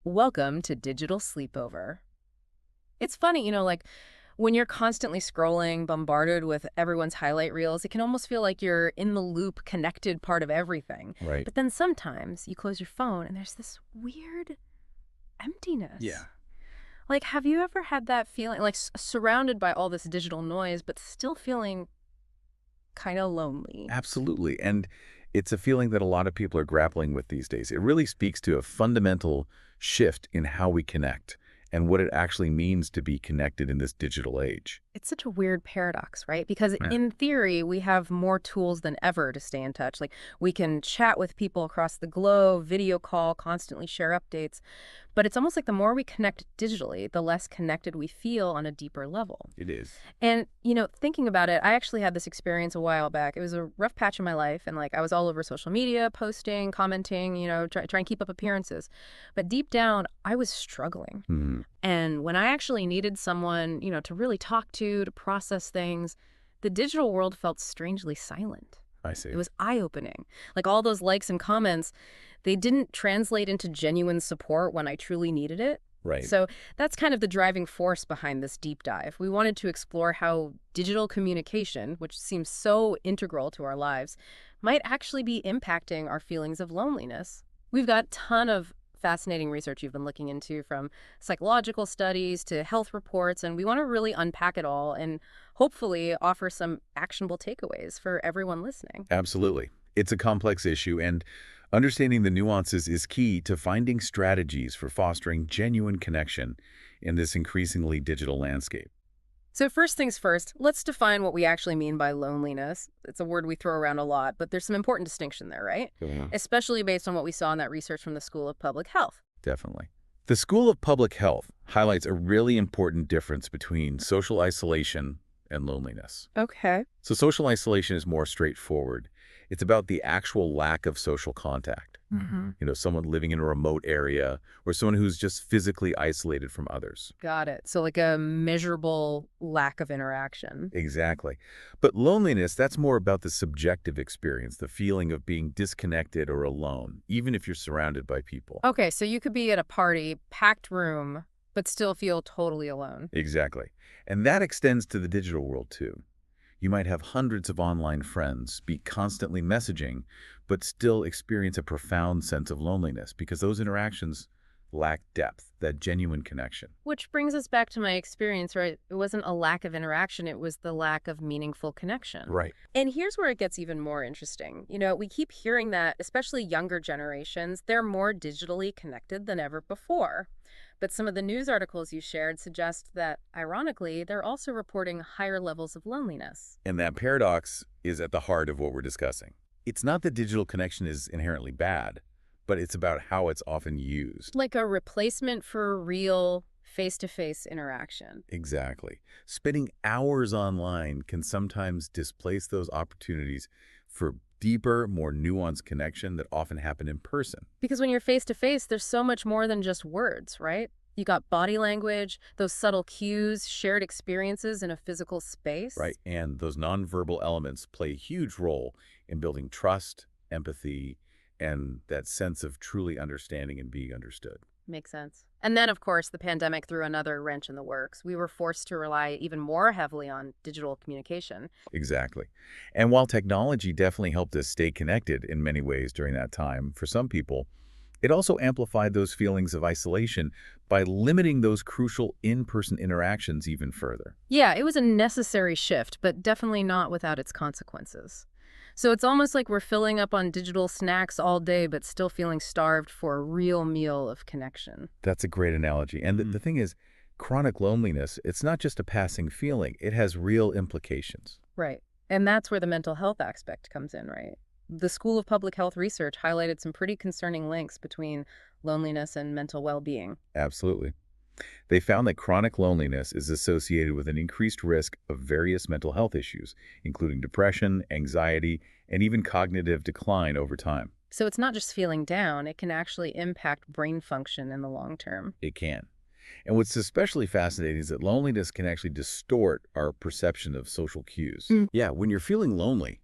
Welcome to Digital Sleepover. It's funny, like when you're constantly scrolling, bombarded with everyone's highlight reels, it can almost feel like you're in the loop, connected part of everything. Right. But then sometimes you close your phone and there's this weird Yeah. emptiness. Like, have you ever had that feeling, like surrounded by all this digital noise, but still feeling kind of lonely? Absolutely. And it's a feeling that a lot of people are grappling with these days. It really speaks to a fundamental shift in how we connect and what it actually means to be connected in this digital age. It's such a weird paradox, right? Because Yeah. in theory, we have more tools than ever to stay in touch. Like we can chat with people across the globe, video call, constantly share updates. But it's almost like the more we connect digitally, the less connected we feel on a deeper level. It is. And, thinking about it, I actually had this experience a while back. It was a rough patch in my life. And like I was all over social media, posting, commenting, try and keep up appearances. But deep down, I was struggling. Hmm. And when I actually needed someone, to really talk to process things, the digital world felt strangely silent. I It see. was eye-opening. Like all those likes and comments, they didn't translate into genuine support when I truly needed it. Right. So that's kind of the driving force behind this deep dive. We wanted to explore how digital communication, which seems so integral to our lives, might actually be impacting our feelings of loneliness. We've got a ton of fascinating research you've been looking into, from psychological studies to health reports, and we want to really unpack it all and hopefully offer some actionable takeaways for everyone listening. Absolutely. It's a complex issue, and understanding the nuances is key to finding strategies for fostering genuine connection in this increasingly digital landscape. So first things first, let's define what we actually mean by loneliness. It's a word we throw around a lot, but there's some important distinction there, right? Yeah. Especially based on what we saw in that research from the School of Public Health. Definitely. The School of Public Health highlights a really important difference between social isolation and loneliness. Okay. So social isolation is more straightforward. It's about the actual lack of social contact. Someone living in a remote area or someone who's just physically isolated from others. Got it. So like a measurable lack of interaction. Exactly. But loneliness, that's more about the subjective experience, the feeling of being disconnected or alone, even if you're surrounded by people. Okay, so you could be at a party, packed room, but still feel totally alone. Exactly. And that extends to the digital world too. You might have hundreds of online friends, be constantly messaging, but still experience a profound sense of loneliness because those interactions lack depth, that genuine connection. Which brings us back to my experience, right? It wasn't a lack of interaction, it was the lack of meaningful connection. Right. And here's where it gets even more interesting. We keep hearing that, especially younger generations, they're more digitally connected than ever before. But some of the news articles you shared suggest that, ironically, they're also reporting higher levels of loneliness. And that paradox is at the heart of what we're discussing. It's not that digital connection is inherently bad, but it's about how it's often used. Like a replacement for real face-to-face interaction. Exactly. Spending hours online can sometimes displace those opportunities for deeper, more nuanced connection that often happen in person. Because when you're face-to-face, there's so much more than just words, right? You got body language, those subtle cues, shared experiences in a physical space. Right? And those nonverbal elements play a huge role in building trust, empathy, and that sense of truly understanding and being understood. Makes sense. And then, of course, the pandemic threw another wrench in the works. We were forced to rely even more heavily on digital communication. Exactly. And while technology definitely helped us stay connected in many ways during that time, for some people, it also amplified those feelings of isolation by limiting those crucial in-person interactions even further. Yeah, it was a necessary shift, but definitely not without its consequences. So it's almost like we're filling up on digital snacks all day, but still feeling starved for a real meal of connection. That's a great analogy. And the thing is, chronic loneliness, it's not just a passing feeling. It has real implications. Right. And that's where the mental health aspect comes in, right? The School of Public Health research highlighted some pretty concerning links between loneliness and mental well-being. Absolutely. They found that chronic loneliness is associated with an increased risk of various mental health issues, including depression, anxiety, and even cognitive decline over time. So it's not just feeling down, it can actually impact brain function in the long term. It can. And what's especially fascinating is that loneliness can actually distort our perception of social cues. Yeah, when you're feeling lonely,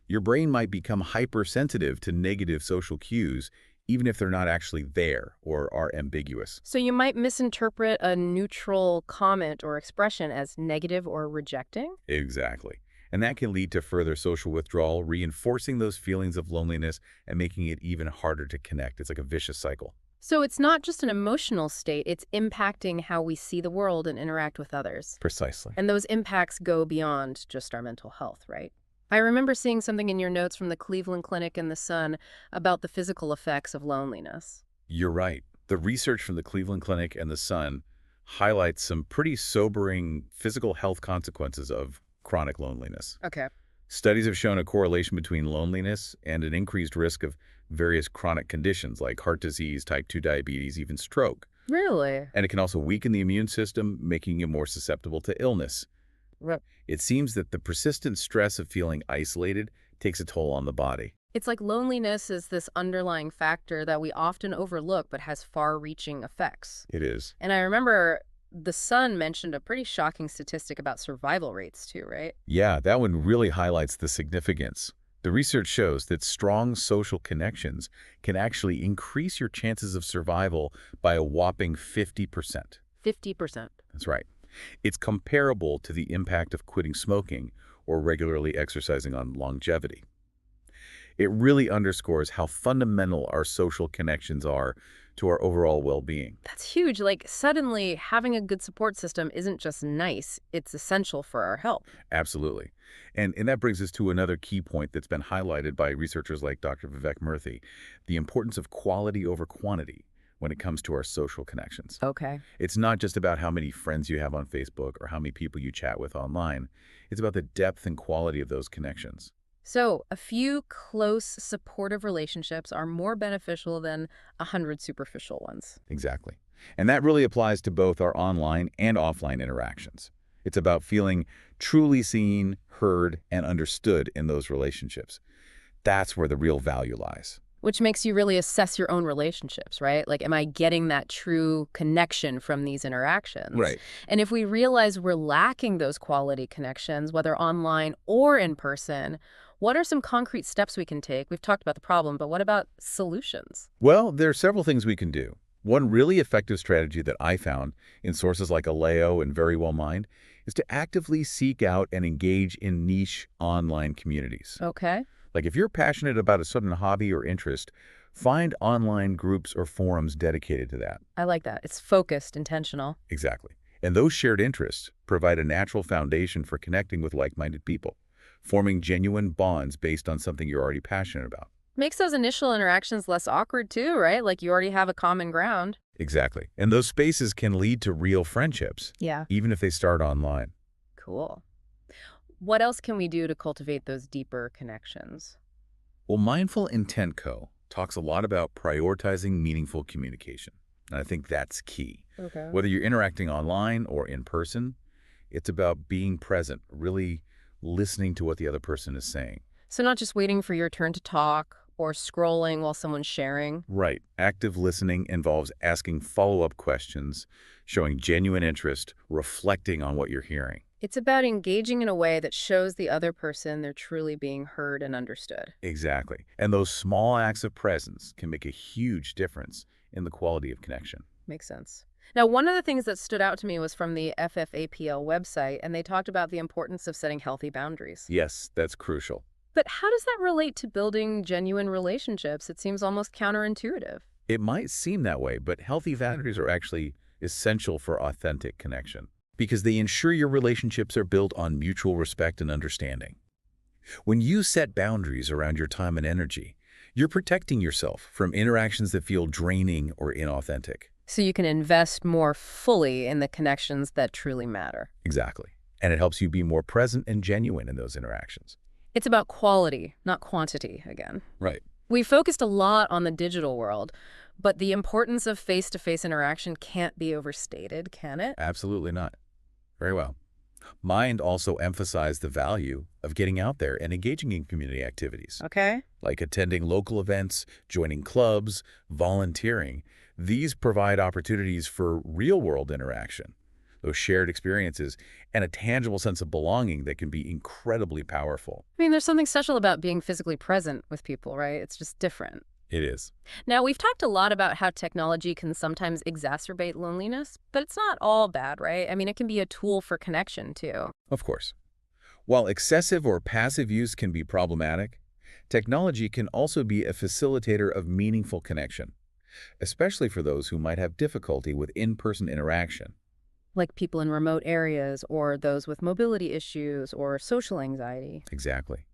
your brain might become hypersensitive to negative social cues, even if they're not actually there or are ambiguous. So you might misinterpret a neutral comment or expression as negative or rejecting? Exactly. And that can lead to further social withdrawal, reinforcing those feelings of loneliness and making it even harder to connect. It's like a vicious cycle. So it's not just an emotional state, it's impacting how we see the world and interact with others. Precisely. And those impacts go beyond just our mental health, right? I remember seeing something in your notes from the Cleveland Clinic and the Sun about the physical effects of loneliness. You're right. The research from the Cleveland Clinic and the Sun highlights some pretty sobering physical health consequences of chronic loneliness. Okay. Studies have shown a correlation between loneliness and an increased risk of various chronic conditions like heart disease, type 2 diabetes, even stroke. Really? And it can also weaken the immune system, making you more susceptible to illness. Right. It seems that the persistent stress of feeling isolated takes a toll on the body. It's like loneliness is this underlying factor that we often overlook but has far-reaching effects. It is. And I remember the Sun mentioned a pretty shocking statistic about survival rates too, right? Yeah, that one really highlights the significance. The research shows that strong social connections can actually increase your chances of survival by a whopping 50%. 50%. That's right. It's comparable to the impact of quitting smoking or regularly exercising on longevity. It really underscores how fundamental our social connections are to our overall well-being. That's huge. Like, suddenly, having a good support system isn't just nice, it's essential for our health. Absolutely. And that brings us to another key point that's been highlighted by researchers like Dr. Vivek Murthy, the importance of quality over quantity when it comes to our social connections. Okay. It's not just about how many friends you have on Facebook or how many people you chat with online. It's about the depth and quality of those connections. So, a few close, supportive relationships are more beneficial than 100 superficial ones. Exactly. And that really applies to both our online and offline interactions. It's about feeling truly seen, heard, and understood in those relationships. That's where the real value lies. Which makes you really assess your own relationships, right? Like, am I getting that true connection from these interactions? Right. And if we realize we're lacking those quality connections, whether online or in person, what are some concrete steps we can take? We've talked about the problem, but what about solutions? Well, there are several things we can do. One really effective strategy that I found in sources like Aleo and Very Well Mind is to actively seek out and engage in niche online communities. Okay. Like if you're passionate about a certain hobby or interest, find online groups or forums dedicated to that. I like that. It's focused, intentional. Exactly. And those shared interests provide a natural foundation for connecting with like-minded people, forming genuine bonds based on something you're already passionate about. Makes those initial interactions less awkward too, right? Like you already have a common ground. Exactly. And those spaces can lead to real friendships, Yeah. even if they start online. Cool. What else can we do to cultivate those deeper connections? Well, Mindful Intent Co. talks a lot about prioritizing meaningful communication. And I think that's key. Okay. Whether you're interacting online or in person, it's about being present, really listening to what the other person is saying. So not just waiting for your turn to talk or scrolling while someone's sharing. Right. Active listening involves asking follow-up questions, showing genuine interest, reflecting on what you're hearing. It's about engaging in a way that shows the other person they're truly being heard and understood. Exactly. And those small acts of presence can make a huge difference in the quality of connection. Makes sense. Now, one of the things that stood out to me was from the FFAPL website, and they talked about the importance of setting healthy boundaries. Yes, that's crucial. But how does that relate to building genuine relationships? It seems almost counterintuitive. It might seem that way, but healthy boundaries are actually essential for authentic connection because they ensure your relationships are built on mutual respect and understanding. When you set boundaries around your time and energy, you're protecting yourself from interactions that feel draining or inauthentic. So you can invest more fully in the connections that truly matter. Exactly. And it helps you be more present and genuine in those interactions. It's about quality, not quantity, again. Right. We focused a lot on the digital world, but the importance of face-to-face interaction can't be overstated, can it? Absolutely not. Very well. Mind also emphasized the value of getting out there and engaging in community activities, Okay. like attending local events, joining clubs, volunteering. These provide opportunities for real-world interaction, those shared experiences, and a tangible sense of belonging that can be incredibly powerful. I mean, there's something special about being physically present with people, right? It's just different. It is. Now, we've talked a lot about how technology can sometimes exacerbate loneliness, but it's not all bad, right? I mean, it can be a tool for connection, too. Of course. While excessive or passive use can be problematic, technology can also be a facilitator of meaningful connection, especially for those who might have difficulty with in-person interaction. Like people in remote areas, or those with mobility issues, or social anxiety. Exactly.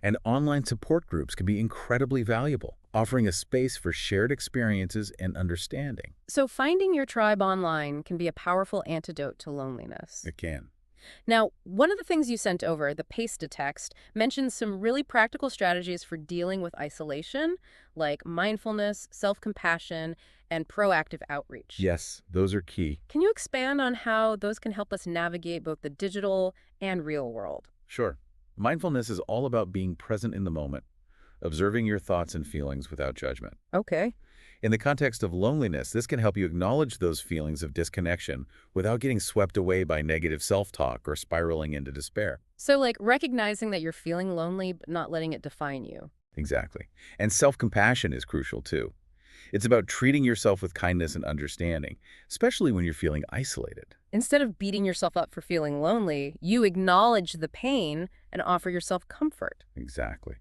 And online support groups can be incredibly valuable, offering a space for shared experiences and understanding. So, finding your tribe online can be a powerful antidote to loneliness. It can. Now, one of the things you sent over, the paste to text, mentions some really practical strategies for dealing with isolation, like mindfulness, self-compassion, and proactive outreach. Yes, those are key. Can you expand on how those can help us navigate both the digital and real world? Sure. Mindfulness is all about being present in the moment, observing your thoughts and feelings without judgment. Okay. In the context of loneliness, this can help you acknowledge those feelings of disconnection without getting swept away by negative self-talk or spiraling into despair. So, like recognizing that you're feeling lonely, but not letting it define you. Exactly. And self-compassion is crucial too. It's about treating yourself with kindness and understanding, especially when you're feeling isolated. Instead of beating yourself up for feeling lonely, you acknowledge the pain and offer yourself comfort. Exactly.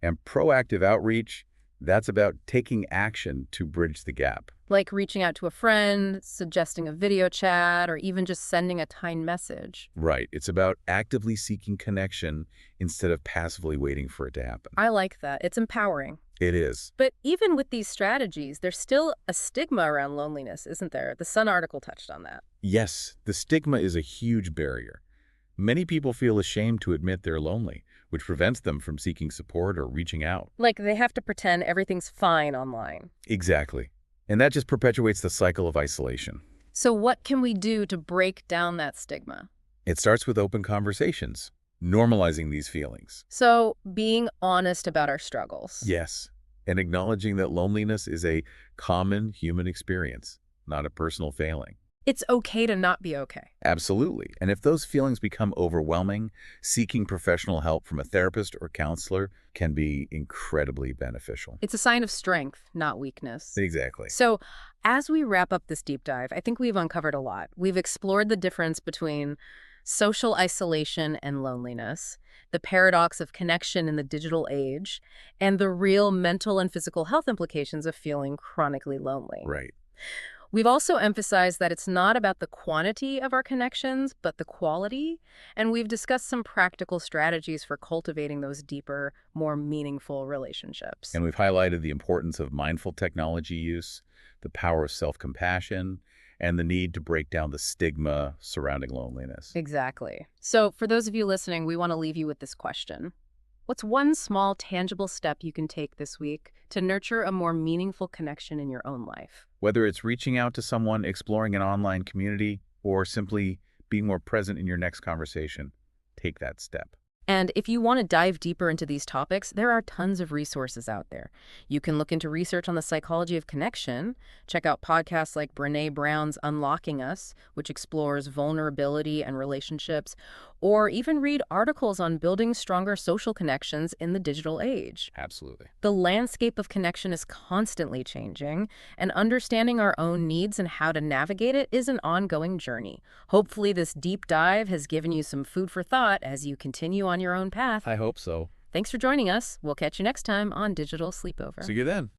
And proactive outreach, that's about taking action to bridge the gap. Like reaching out to a friend, suggesting a video chat, or even just sending a kind message. Right. It's about actively seeking connection instead of passively waiting for it to happen. I like that. It's empowering. It is. But even with these strategies, there's still a stigma around loneliness, isn't there? The Sun article touched on that. Yes, the stigma is a huge barrier. Many people feel ashamed to admit they're lonely, which prevents them from seeking support or reaching out. Like they have to pretend everything's fine online. Exactly. And that just perpetuates the cycle of isolation. So what can we do to break down that stigma? It starts with open conversations, normalizing these feelings. So being honest about our struggles. Yes, and acknowledging that loneliness is a common human experience, not a personal failing. It's okay to not be okay. Absolutely. And if those feelings become overwhelming, seeking professional help from a therapist or counselor can be incredibly beneficial. It's a sign of strength, not weakness. Exactly. So as we wrap up this deep dive, I think we've uncovered a lot. We've explored the difference between social isolation and loneliness, the paradox of connection in the digital age, and the real mental and physical health implications of feeling chronically lonely. Right. We've also emphasized that it's not about the quantity of our connections, but the quality, and we've discussed some practical strategies for cultivating those deeper, more meaningful relationships. And we've highlighted the importance of mindful technology use, the power of self-compassion, and the need to break down the stigma surrounding loneliness. Exactly. So for those of you listening, we want to leave you with this question. What's one small, tangible step you can take this week to nurture a more meaningful connection in your own life? Whether it's reaching out to someone, exploring an online community, or simply being more present in your next conversation, take that step. And if you want to dive deeper into these topics, there are tons of resources out there. You can look into research on the psychology of connection, check out podcasts like Brené Brown's Unlocking Us, which explores vulnerability and relationships, or even read articles on building stronger social connections in the digital age. Absolutely. The landscape of connection is constantly changing, and understanding our own needs and how to navigate it is an ongoing journey. Hopefully, this deep dive has given you some food for thought as you continue on your own path. I hope so. Thanks for joining us. We'll catch you next time on Digital Sleepover. See you then.